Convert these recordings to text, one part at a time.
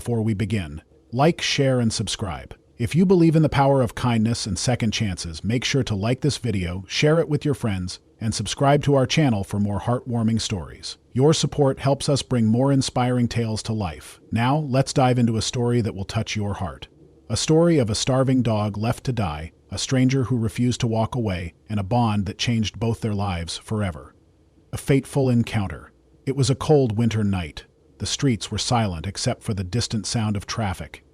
before we begin. Like, share, and subscribe. If you believe in the power of kindness and second chances, make sure to like this video, share it with your friends, and subscribe to our channel for more heartwarming stories. Your support helps us bring more inspiring tales to life. Now, let's dive into a story that will touch your heart. A story of a starving dog left to die, a stranger who refused to walk away, and a bond that changed both their lives forever. A fateful encounter. It was a cold winter night. The streets were silent except for the distant sound of traffic.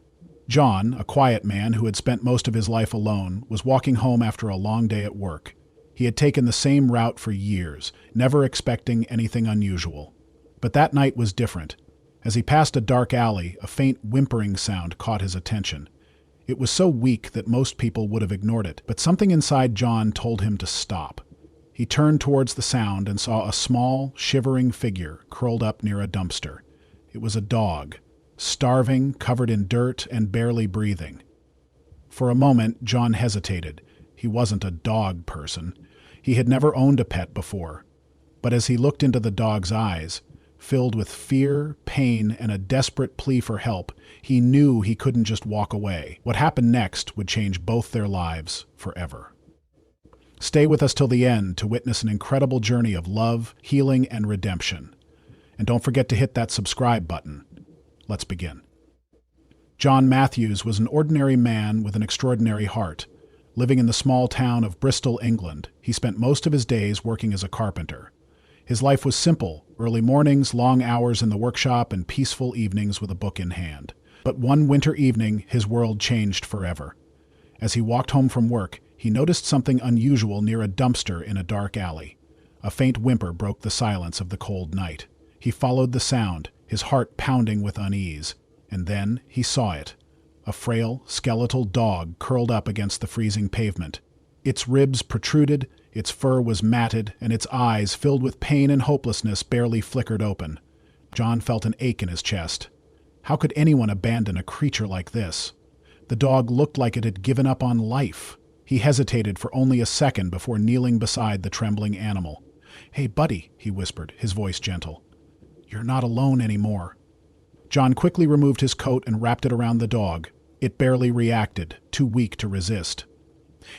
John, a quiet man who had spent most of his life alone, was walking home after a long day at work. He had taken the same route for years, never expecting anything unusual. But that night was different. As he passed a dark alley, a faint whimpering sound caught his attention. It was so weak that most people would have ignored it, but something inside John told him to stop. He turned towards the sound and saw a small, shivering figure curled up near a dumpster. It was a dog, starving, covered in dirt, and barely breathing. For a moment, John hesitated. He wasn't a dog person. He had never owned a pet before. But as he looked into the dog's eyes, filled with fear, pain, and a desperate plea for help, he knew he couldn't just walk away. What happened next would change both their lives forever. Stay with us till the end to witness an incredible journey of love, healing, and redemption. And don't forget to hit that subscribe button. Let's begin. John Matthews was an ordinary man with an extraordinary heart. Living in the small town of Bristol, England, he spent most of his days working as a carpenter. His life was simple: early mornings, long hours in the workshop, and peaceful evenings with a book in hand. But one winter evening, his world changed forever. As he walked home from work, he noticed something unusual near a dumpster in a dark alley. A faint whimper broke the silence of the cold night. He followed the sound, his heart pounding with unease. And then he saw it. A frail, skeletal dog curled up against the freezing pavement. Its ribs protruded, its fur was matted, and its eyes, filled with pain and hopelessness, barely flickered open. John felt an ache in his chest. How could anyone abandon a creature like this? The dog looked like it had given up on life. He hesitated for only a second before kneeling beside the trembling animal. "Hey, buddy," he whispered, his voice gentle. "You're not alone anymore." John quickly removed his coat and wrapped it around the dog. It barely reacted, too weak to resist.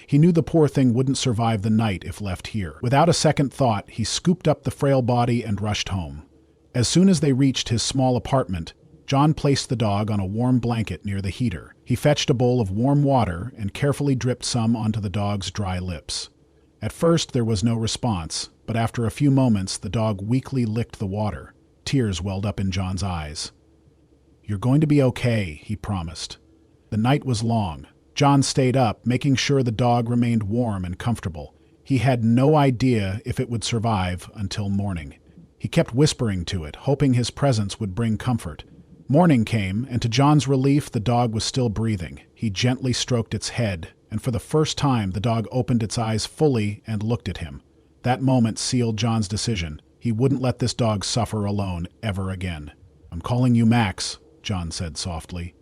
He knew the poor thing wouldn't survive the night if left here. Without a second thought, he scooped up the frail body and rushed home. As soon as they reached his small apartment, John placed the dog on a warm blanket near the heater. He fetched a bowl of warm water and carefully dripped some onto the dog's dry lips. At first, there was no response, but after a few moments, the dog weakly licked the water. Tears welled up in John's eyes. "You're going to be okay," he promised. The night was long. John stayed up, making sure the dog remained warm and comfortable. He had no idea if it would survive until morning. He kept whispering to it, hoping his presence would bring comfort. Morning came, and to John's relief, the dog was still breathing. He gently stroked its head, and for the first time, the dog opened its eyes fully and looked at him. That moment sealed John's decision. He wouldn't let this dog suffer alone ever again. "I'm calling you Max," John said softly.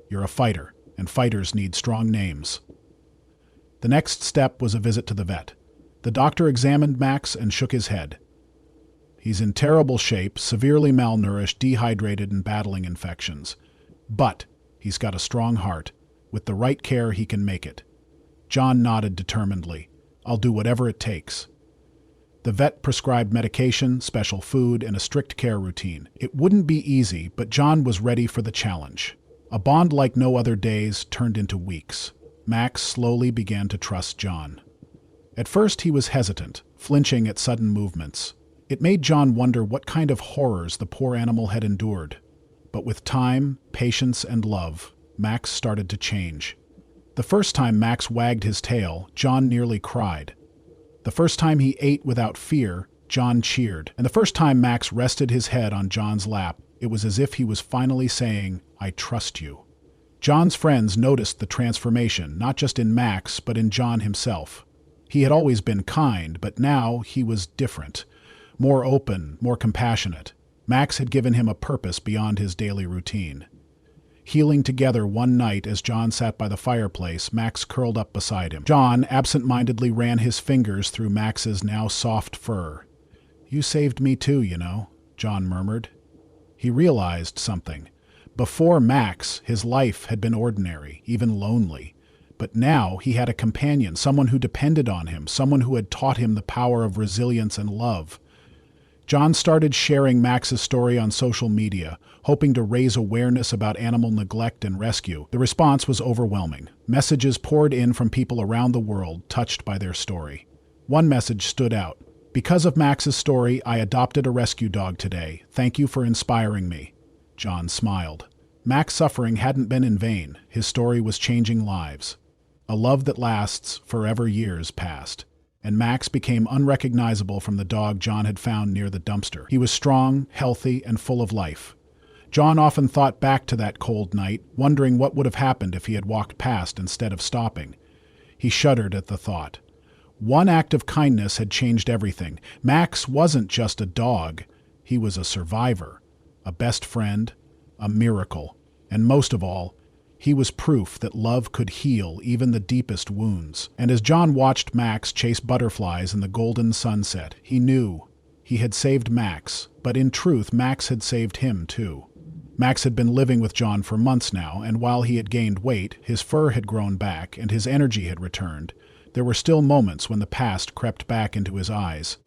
"You're a fighter, and fighters need strong names." The next step was a visit to the vet. The doctor examined Max and shook his head. "He's in terrible shape, severely malnourished, dehydrated, and battling infections. But he's got a strong heart. With the right care, he can make it." John nodded determinedly. "I'll do whatever it takes." The vet prescribed medication, special food, and a strict care routine. It wouldn't be easy, but John was ready for the challenge. A bond like no other days turned into weeks. Max slowly began to trust John. At first he was hesitant, flinching at sudden movements. It made John wonder what kind of horrors the poor animal had endured. But with time, patience, and love, Max started to change. The first time Max wagged his tail, John nearly cried. The first time he ate without fear, John cheered. And the first time Max rested his head on John's lap, it was as if he was finally saying, "I trust you." John's friends noticed the transformation, not just in Max, but in John himself. He had always been kind, but now he was different. More open, more compassionate. Max had given him a purpose beyond his daily routine. Healing together one night as John sat by the fireplace, Max curled up beside him. John absent-mindedly ran his fingers through Max's now soft fur. "You saved me too, you know," John murmured. He realized something. Before Max, his life had been ordinary, even lonely. But now he had a companion, someone who depended on him, someone who had taught him the power of resilience and love. John started sharing Max's story on social media, hoping to raise awareness about animal neglect and rescue. The response was overwhelming. Messages poured in from people around the world, touched by their story. One message stood out. "Because of Max's story, I adopted a rescue dog today. Thank you for inspiring me." John smiled. Max's suffering hadn't been in vain. His story was changing lives. A love that lasts forever. Years passed, and Max became unrecognizable from the dog John had found near the dumpster. He was strong, healthy, and full of life. John often thought back to that cold night, wondering what would have happened if he had walked past instead of stopping. He shuddered at the thought. One act of kindness had changed everything. Max wasn't just a dog. He was a survivor, a best friend, a miracle, and most of all, he was proof that love could heal even the deepest wounds. And as John watched Max chase butterflies in the golden sunset, he knew he had saved Max, but in truth, Max had saved him too. Max had been living with John for months now, and while he had gained weight, his fur had grown back, and his energy had returned, there were still moments when the past crept back into his eyes.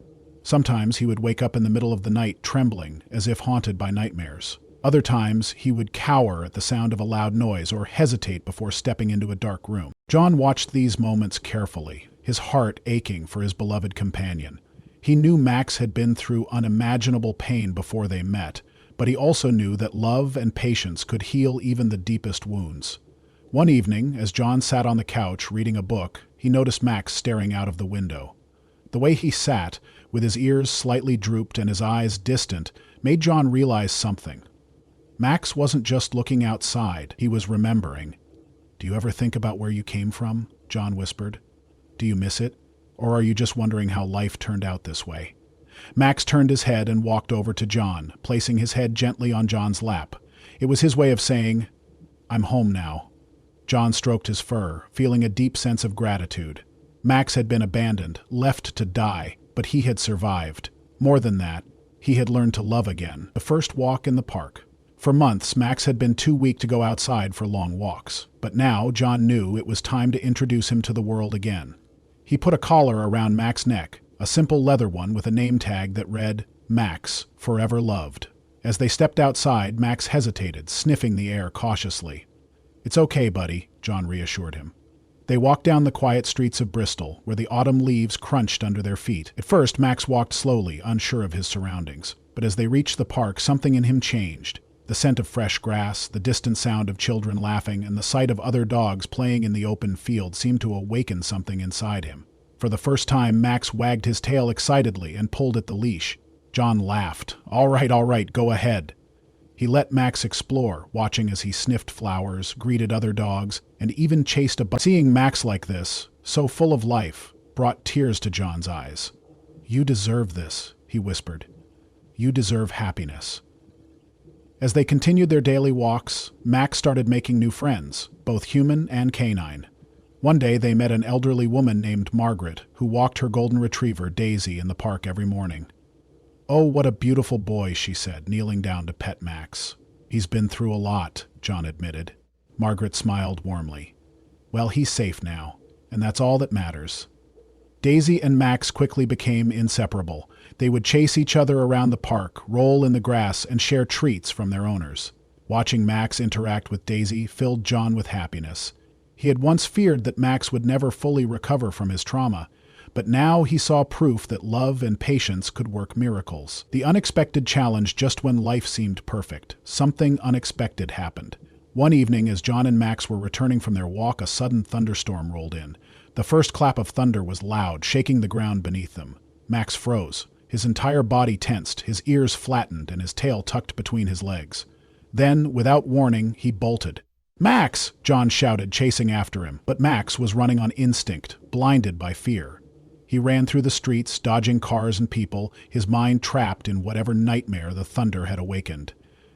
Sometimes he would wake up in the middle of the night trembling, as if haunted by nightmares. Other times, he would cower at the sound of a loud noise or hesitate before stepping into a dark room. John watched these moments carefully, his heart aching for his beloved companion. He knew Max had been through unimaginable pain before they met, but he also knew that love and patience could heal even the deepest wounds. One evening, as John sat on the couch reading a book, he noticed Max staring out of the window. The way he sat, with his ears slightly drooped and his eyes distant, made John realize something. Max wasn't just looking outside, he was remembering. "Do you ever think about where you came from?" John whispered. "Do you miss it? Or are you just wondering how life turned out this way?" Max turned his head and walked over to John, placing his head gently on John's lap. It was his way of saying, "I'm home now." John stroked his fur, feeling a deep sense of gratitude. Max had been abandoned, left to die, but he had survived. More than that, he had learned to love again. The first walk in the park. For months, Max had been too weak to go outside for long walks, but now John knew it was time to introduce him to the world again. He put a collar around Max's neck, a simple leather one with a name tag that read, "Max, forever loved." As they stepped outside, Max hesitated, sniffing the air cautiously. "It's okay, buddy," John reassured him. They walked down the quiet streets of Bristol, where the autumn leaves crunched under their feet. At first, Max walked slowly, unsure of his surroundings. But as they reached the park, something in him changed. The scent of fresh grass, the distant sound of children laughing, and the sight of other dogs playing in the open field seemed to awaken something inside him. For the first time, Max wagged his tail excitedly and pulled at the leash. John laughed. All right, go ahead." He let Max explore, watching as he sniffed flowers, greeted other dogs, and even chased a Seeing Max like this, so full of life, brought tears to John's eyes. "You deserve this," he whispered. "You deserve happiness." As they continued their daily walks, Max started making new friends, both human and canine. One day they met an elderly woman named Margaret, who walked her golden retriever, Daisy, in the park every morning. "Oh, what a beautiful boy," she said, kneeling down to pet Max. "He's been through a lot," John admitted. Margaret smiled warmly. "Well, he's safe now, and that's all that matters." Daisy and Max quickly became inseparable. They would chase each other around the park, roll in the grass, and share treats from their owners. Watching Max interact with Daisy filled John with happiness. He had once feared that Max would never fully recover from his trauma, but now he saw proof that love and patience could work miracles. The unexpected challenge just when life seemed perfect. Something unexpected happened. One evening, as John and Max were returning from their walk, a sudden thunderstorm rolled in. The first clap of thunder was loud, shaking the ground beneath them. Max froze. His entire body tensed, his ears flattened, and his tail tucked between his legs. Then, without warning, he bolted. "Max!" John shouted, chasing after him. But Max was running on instinct, blinded by fear. He ran through the streets, dodging cars and people, his mind trapped in whatever nightmare the thunder had awakened.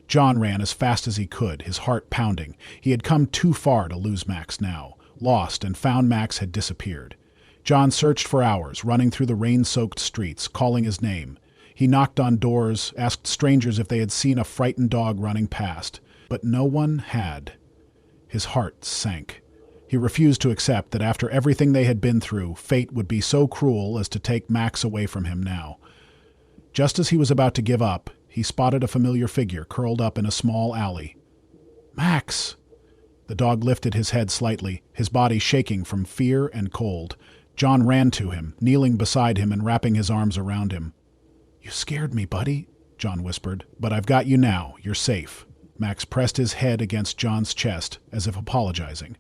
John ran as fast as he could, his heart pounding. He had come too far to lose Max now. Lost, and found Max had disappeared. John searched for hours, running through the rain-soaked streets, calling his name. He knocked on doors, asked strangers if they had seen a frightened dog running past. But no one had. His heart sank. He refused to accept that after everything they had been through, fate would be so cruel as to take Max away from him now. Just as he was about to give up, he spotted a familiar figure curled up in a small alley. "Max!" The dog lifted his head slightly, his body shaking from fear and cold. John ran to him, kneeling beside him and wrapping his arms around him. "You scared me, buddy," John whispered. "But I've got you now. You're safe." Max pressed his head against John's chest, as if apologizing.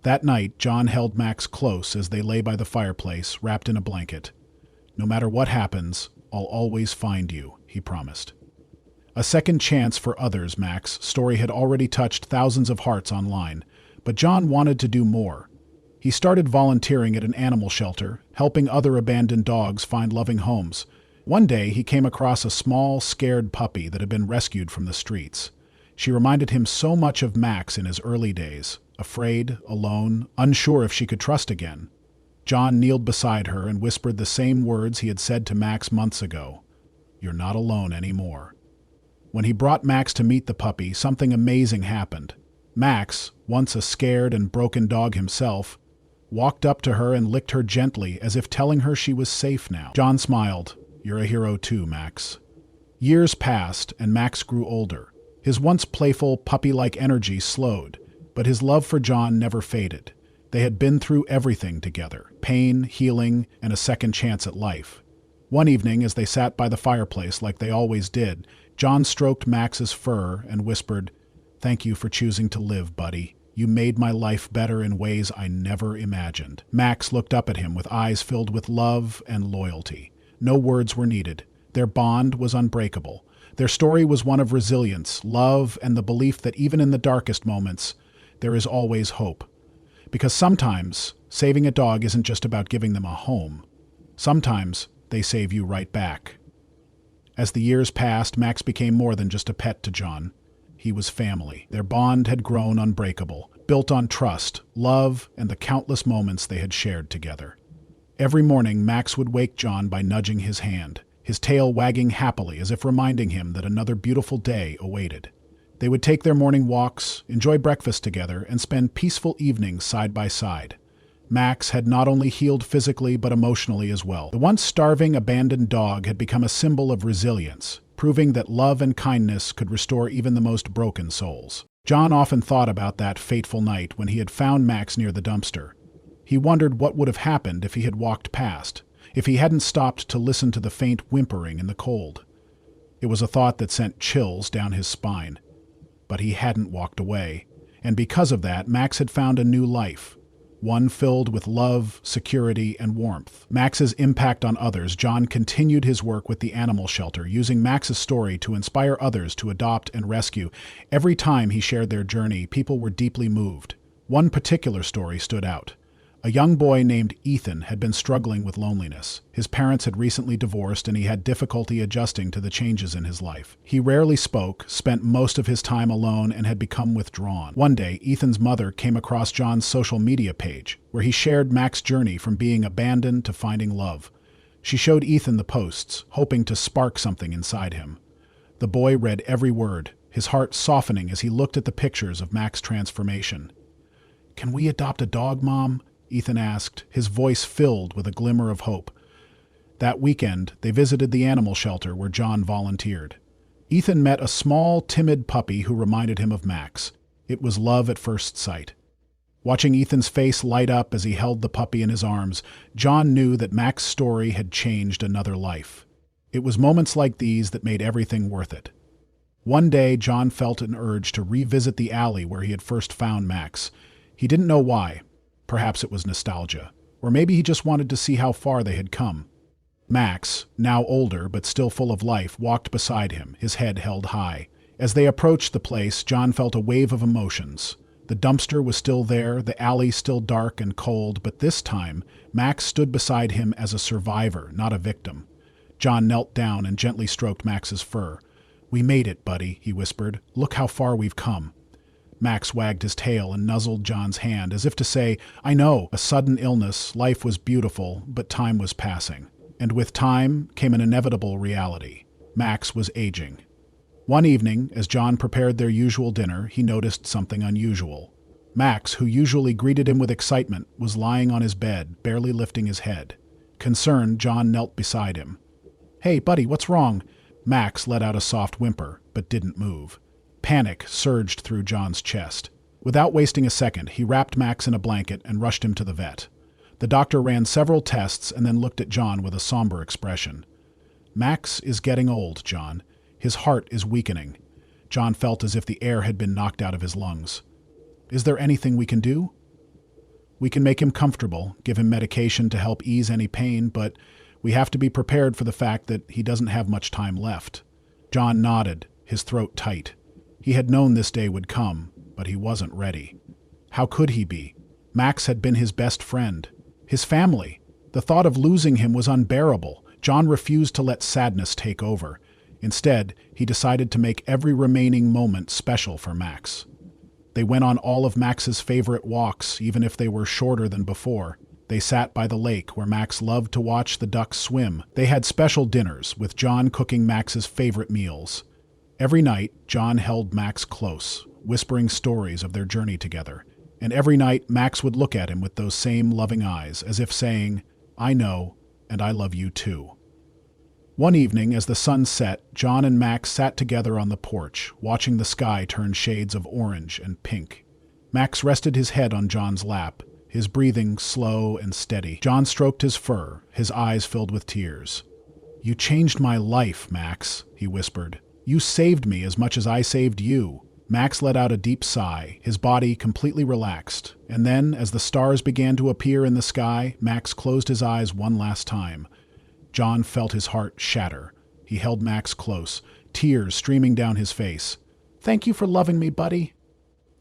That night, John held Max close as they lay by the fireplace, wrapped in a blanket. "No matter what happens, I'll always find you," he promised. A second chance for others. Max's story had already touched thousands of hearts online, but John wanted to do more. He started volunteering at an animal shelter, helping other abandoned dogs find loving homes. One day, he came across a small, scared puppy that had been rescued from the streets. She reminded him so much of Max in his early days, afraid, alone, unsure if she could trust again. John kneeled beside her and whispered the same words he had said to Max months ago. "You're not alone anymore." When he brought Max to meet the puppy, something amazing happened. Max, once a scared and broken dog himself, walked up to her and licked her gently as if telling her she was safe now. John smiled. "You're a hero too, Max." Years passed and Max grew older. His once playful, puppy-like energy slowed, but his love for John never faded. They had been through everything together: pain, healing, and a second chance at life. One evening, as they sat by the fireplace like they always did, John stroked Max's fur and whispered, "Thank you for choosing to live, buddy. You made my life better in ways I never imagined." Max looked up at him with eyes filled with love and loyalty. No words were needed. Their bond was unbreakable. Their story was one of resilience, love, and the belief that even in the darkest moments, there is always hope. Because sometimes, saving a dog isn't just about giving them a home. Sometimes, they save you right back. As the years passed, Max became more than just a pet to John. He was family. Their bond had grown unbreakable, built on trust, love, and the countless moments they had shared together. Every morning, Max would wake John by nudging his hand, his tail wagging happily as if reminding him that another beautiful day awaited. They would take their morning walks, enjoy breakfast together, and spend peaceful evenings side by side. Max had not only healed physically but emotionally as well. The once starving, abandoned dog had become a symbol of resilience, proving that love and kindness could restore even the most broken souls. John often thought about that fateful night when he had found Max near the dumpster. He wondered what would have happened if he had walked past, if he hadn't stopped to listen to the faint whimpering in the cold. It was a thought that sent chills down his spine. But he hadn't walked away, and because of that, Max had found a new life, one filled with love, security, and warmth. Max's impact on others. John continued his work with the animal shelter, using Max's story to inspire others to adopt and rescue. Every time he shared their journey, people were deeply moved. One particular story stood out. A young boy named Ethan had been struggling with loneliness. His parents had recently divorced and he had difficulty adjusting to the changes in his life. He rarely spoke, spent most of his time alone, and had become withdrawn. One day, Ethan's mother came across John's social media page, where he shared Max's journey from being abandoned to finding love. She showed Ethan the posts, hoping to spark something inside him. The boy read every word, his heart softening as he looked at the pictures of Max's transformation. "Can we adopt a dog, Mom?" Ethan asked, his voice filled with a glimmer of hope. That weekend, they visited the animal shelter where John volunteered. Ethan met a small, timid puppy who reminded him of Max. It was love at first sight. Watching Ethan's face light up as he held the puppy in his arms, John knew that Max's story had changed another life. It was moments like these that made everything worth it. One day, John felt an urge to revisit the alley where he had first found Max. He didn't know why. Perhaps it was nostalgia, or maybe he just wanted to see how far they had come. Max, now older but still full of life, walked beside him, his head held high. As they approached the place, John felt a wave of emotions. The dumpster was still there, the alley still dark and cold, but this time, Max stood beside him as a survivor, not a victim. John knelt down and gently stroked Max's fur. "We made it, buddy," he whispered. "Look how far we've come." Max wagged his tail and nuzzled John's hand, as if to say, "I know, a sudden illness, life was beautiful, but time was passing." And with time came an inevitable reality. Max was aging. One evening, as John prepared their usual dinner, he noticed something unusual. Max, who usually greeted him with excitement, was lying on his bed, barely lifting his head. Concerned, John knelt beside him. "Hey, buddy, what's wrong?" Max let out a soft whimper, but didn't move. Panic surged through John's chest. Without wasting a second, he wrapped Max in a blanket and rushed him to the vet. The doctor ran several tests and then looked at John with a somber expression. "Max is getting old, John. His heart is weakening." John felt as if the air had been knocked out of his lungs. "Is there anything we can do?" "We can make him comfortable, give him medication to help ease any pain, but we have to be prepared for the fact that he doesn't have much time left." John nodded, his throat tight. He had known this day would come, but he wasn't ready. How could he be? Max had been his best friend, his family. The thought of losing him was unbearable. John refused to let sadness take over. Instead, he decided to make every remaining moment special for Max. They went on all of Max's favorite walks, even if they were shorter than before. They sat by the lake where Max loved to watch the ducks swim. They had special dinners, with John cooking Max's favorite meals. Every night, John held Max close, whispering stories of their journey together. And every night, Max would look at him with those same loving eyes, as if saying, "I know, and I love you too." One evening, as the sun set, John and Max sat together on the porch, watching the sky turn shades of orange and pink. Max rested his head on John's lap, his breathing slow and steady. John stroked his fur, his eyes filled with tears. "You changed my life, Max," he whispered. "You saved me as much as I saved you." Max let out a deep sigh, his body completely relaxed. And then, as the stars began to appear in the sky, Max closed his eyes one last time. John felt his heart shatter. He held Max close, tears streaming down his face. "Thank you for loving me, buddy.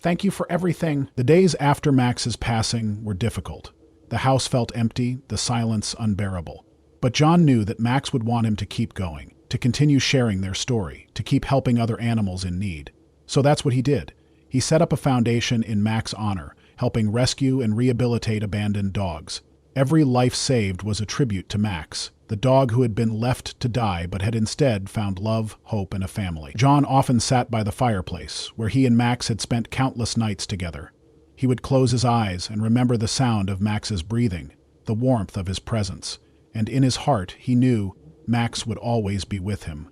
Thank you for everything." The days after Max's passing were difficult. The house felt empty, the silence unbearable. But John knew that Max would want him to keep going, to continue sharing their story, to keep helping other animals in need. So that's what he did. He set up a foundation in Max's honor, helping rescue and rehabilitate abandoned dogs. Every life saved was a tribute to Max, the dog who had been left to die but had instead found love, hope, and a family. John often sat by the fireplace, where he and Max had spent countless nights together. He would close his eyes and remember the sound of Max's breathing, the warmth of his presence, and in his heart he knew Max would always be with him.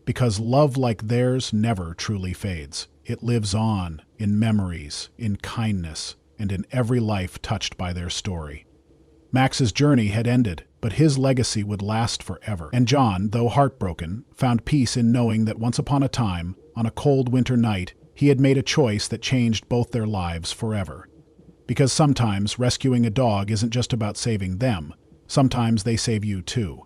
Because love like theirs never truly fades. It lives on, in memories, in kindness, and in every life touched by their story. Max's journey had ended, but his legacy would last forever. And John, though heartbroken, found peace in knowing that once upon a time, on a cold winter night, he had made a choice that changed both their lives forever. Because sometimes rescuing a dog isn't just about saving them. Sometimes they save you too.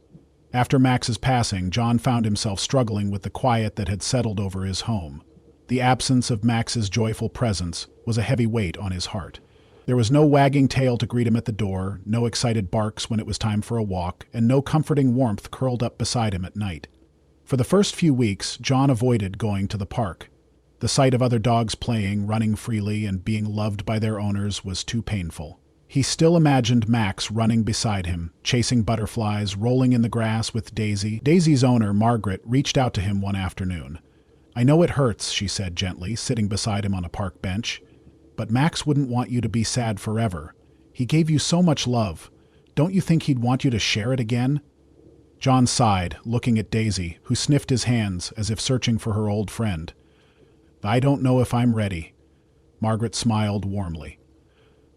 After Max's passing, John found himself struggling with the quiet that had settled over his home. The absence of Max's joyful presence was a heavy weight on his heart. There was no wagging tail to greet him at the door, no excited barks when it was time for a walk, and no comforting warmth curled up beside him at night. For the first few weeks, John avoided going to the park. The sight of other dogs playing, running freely, and being loved by their owners was too painful. He still imagined Max running beside him, chasing butterflies, rolling in the grass with Daisy. Daisy's owner, Margaret, reached out to him one afternoon. "I know it hurts," she said gently, sitting beside him on a park bench. "But Max wouldn't want you to be sad forever. He gave you so much love. Don't you think he'd want you to share it again?" John sighed, looking at Daisy, who sniffed his hands as if searching for her old friend. "I don't know if I'm ready." Margaret smiled warmly.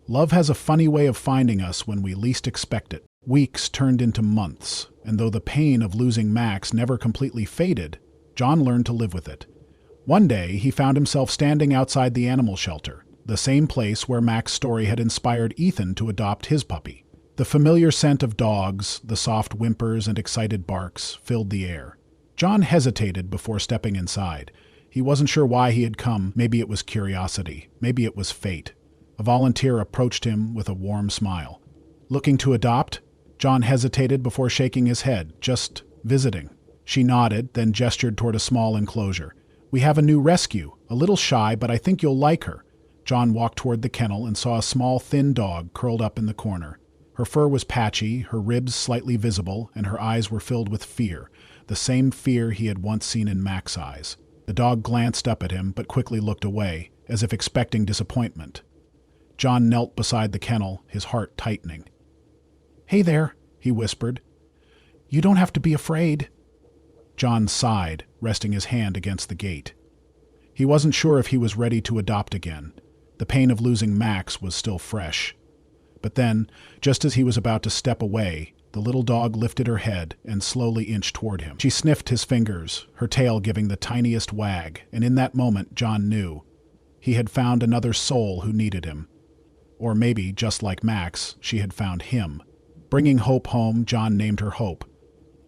Love has a funny way of finding us when we least expect it. Weeks turned into months, and though the pain of losing Max never completely faded, John learned to live with it. One day, he found himself standing outside the animal shelter, the same place where Max's story had inspired Ethan to adopt his puppy. The familiar scent of dogs, the soft whimpers and excited barks, filled the air. John hesitated before stepping inside. He wasn't sure why he had come. Maybe it was curiosity. Maybe it was fate. A volunteer approached him with a warm smile. "Looking to adopt?" John hesitated before shaking his head. "Just visiting." She nodded, then gestured toward a small enclosure. "We have a new rescue, a little shy, but I think you'll like her." John walked toward the kennel and saw a small, thin dog curled up in the corner. Her fur was patchy, her ribs slightly visible, and her eyes were filled with fear, the same fear he had once seen in Max's eyes. The dog glanced up at him but quickly looked away, as if expecting disappointment. John knelt beside the kennel, his heart tightening. "Hey there," he whispered. "You don't have to be afraid." John sighed, resting his hand against the gate. He wasn't sure if he was ready to adopt again. The pain of losing Max was still fresh. But then, just as he was about to step away, the little dog lifted her head and slowly inched toward him. She sniffed his fingers, her tail giving the tiniest wag, and in that moment John knew. He had found another soul who needed him. Or maybe, just like Max, she had found him. Bringing Hope home, John named her Hope.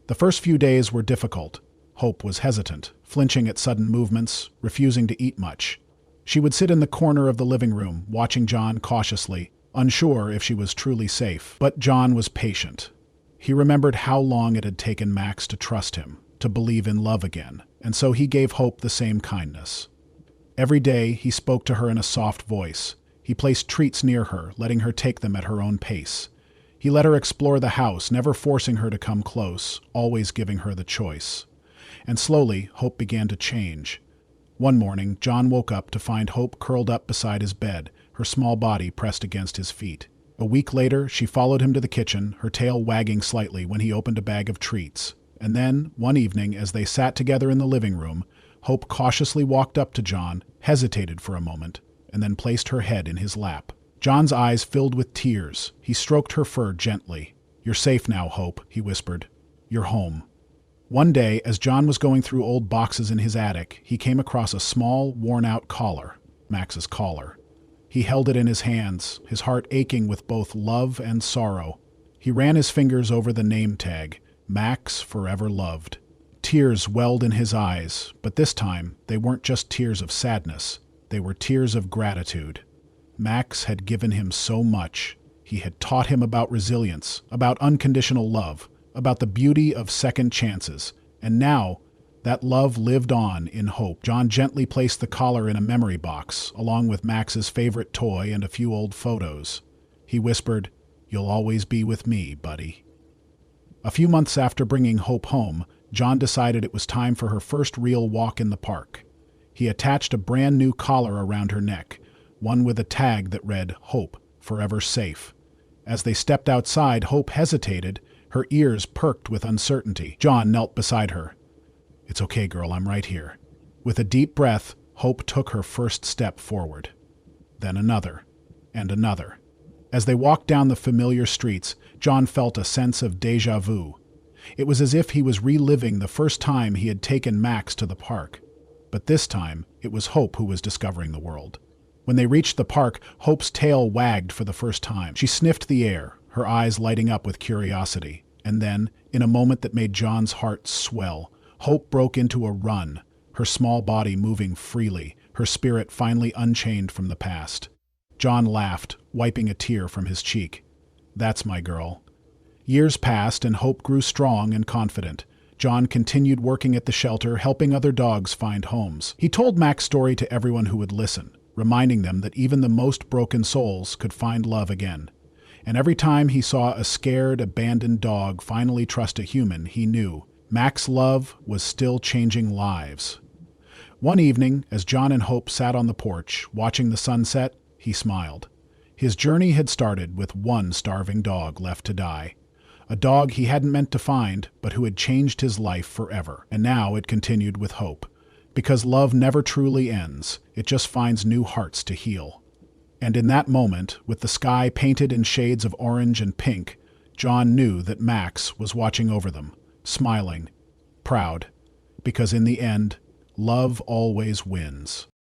The first few days were difficult. Hope was hesitant, flinching at sudden movements, refusing to eat much. She would sit in the corner of the living room, watching John cautiously, unsure if she was truly safe. But John was patient. He remembered how long it had taken Max to trust him, to believe in love again, and so he gave Hope the same kindness. Every day he spoke to her in a soft voice. He placed treats near her, letting her take them at her own pace. He let her explore the house, never forcing her to come close, always giving her the choice. And slowly, Hope began to change. One morning, John woke up to find Hope curled up beside his bed, her small body pressed against his feet. A week later, she followed him to the kitchen, her tail wagging slightly when he opened a bag of treats. And then, one evening, as they sat together in the living room, Hope cautiously walked up to John, hesitated for a moment, and then placed her head in his lap. John's eyes filled with tears. He stroked her fur gently. "You're safe now, Hope," he whispered. "You're home." One day, as John was going through old boxes in his attic, he came across a small, worn-out collar, Max's collar. He held it in his hands, his heart aching with both love and sorrow. He ran his fingers over the name tag, Max Forever Loved. Tears welled in his eyes, but this time they weren't just tears of sadness. They were tears of gratitude. Max had given him so much. He had taught him about resilience, about unconditional love, about the beauty of second chances, and now that love lived on in Hope. John gently placed the collar in a memory box, along with Max's favorite toy and a few old photos. He whispered, "You'll always be with me, buddy." A few months after bringing Hope home, John decided it was time for her first real walk in the park. He attached a brand new collar around her neck, one with a tag that read, "Hope, Forever Safe." As they stepped outside, Hope hesitated, her ears perked with uncertainty. John knelt beside her. "It's okay, girl, I'm right here." With a deep breath, Hope took her first step forward. Then another, and another. As they walked down the familiar streets, John felt a sense of déjà vu. It was as if he was reliving the first time he had taken Max to the park. But this time, it was Hope who was discovering the world. When they reached the park, Hope's tail wagged for the first time. She sniffed the air, her eyes lighting up with curiosity. And then, in a moment that made John's heart swell, Hope broke into a run, her small body moving freely, her spirit finally unchained from the past. John laughed, wiping a tear from his cheek. "That's my girl." Years passed and Hope grew strong and confident. John continued working at the shelter, helping other dogs find homes. He told Max's story to everyone who would listen, reminding them that even the most broken souls could find love again. And every time he saw a scared, abandoned dog finally trust a human, he knew Max's love was still changing lives. One evening, as John and Hope sat on the porch, watching the sunset, he smiled. His journey had started with one starving dog left to die. A dog he hadn't meant to find, but who had changed his life forever. And now it continued with Hope. Because love never truly ends, it just finds new hearts to heal. And in that moment, with the sky painted in shades of orange and pink, John knew that Max was watching over them, smiling, proud, because in the end, love always wins.